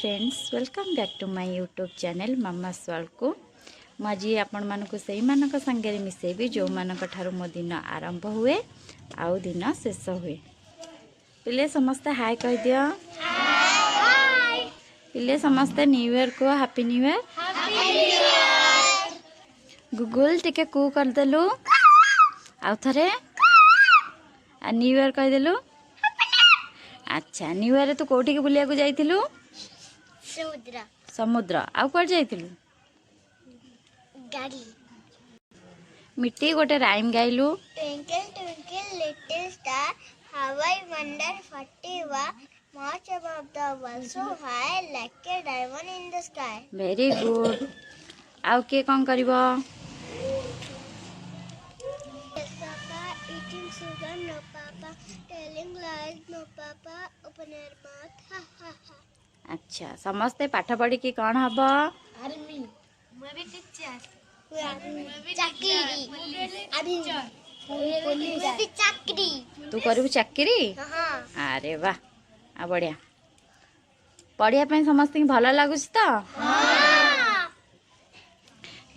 Friends, welcome back to my YouTube channel मामा स्वाल को मुझे आपण मानक से मानक संगे मिसेबी जो मानक ठारू मो दिन आरंभ हुए आउ दिन शेष हुए। पिले समस्ते हाय कह दियो। पिले समस्ते न्यू ईयर को हैप्पी न्यू ईयर। गूगल टिके कू कर देलु आउ थरे न्यू ईयर कह देलु। अच्छा न्यू ईयर तू कोठी के बुलिया को जाइथिलु? समुद्र। समुद्र आउ कर जाइथिलु? गाड़ी। मिट्टी गोटे राइम गाइलु। Twinkle twinkle little star how I wonder what you are much above the world so high like a diamond in the sky। Very good. आउ के कौन करिवो? Papa eating sugar no papa telling lies no papa open your mouth ha ha ha। अच्छा समस्ते पाठ पढ़ी कि कौन hub? Army. मैं भी टीचर। चाकरी। पुलिस। चाकरी। तू करिबु चाकरी? हां। अरे वाह आ बढ़िया। पढ़िया पे समस्त भल लगुच तो?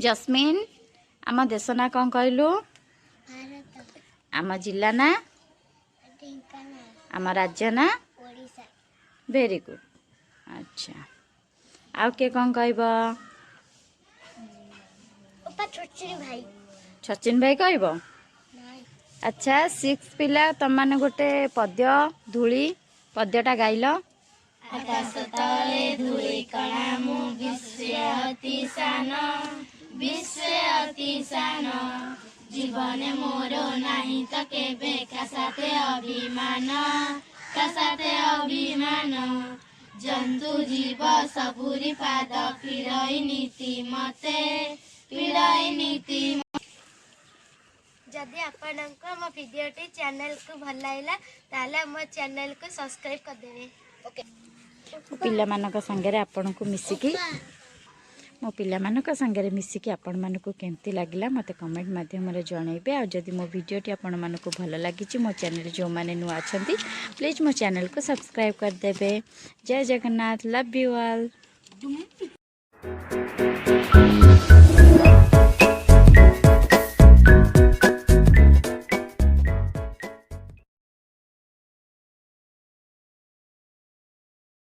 जस्मिन आम देश ना कौन कहलु? भारत। आम जिला ना? ढेंकानाल। आम राज्य ना? ओडिशा। Very good. अच्छा आउ के कौन कहब? ओपा छोटचिन भाई। सचिन भाई कहब? नहीं। अच्छा 6 पिला तुम माने गोटे पद्य धूली पद्यटा गाइल। आकाश तले धूली कणा मु विश्व अति सान जीवन मोर नाही तो केबे का साथे अभिमान जंतु जीव सबुरी पाद पीड़ई नीति मते जदि आपनको मो वीडियोटी चैनल को भल लागला ताले मो चैनल को सब्सक्राइब कर देबे। ओके पिला मानक संगे आपण को मिसिकी मो पिला मानक संगे मिसिकी आपण मानक केमती लागला मते कमेंट माध्यम रे जणाइबे। आ जदि मो वीडियोटी आपण मानक भल लागिची मो चैनल जो माने नुआ अछंती प्लीज मो चैनल को सब्सक्राइब कर देबे। जय जगन्नाथ, लव यू ऑल।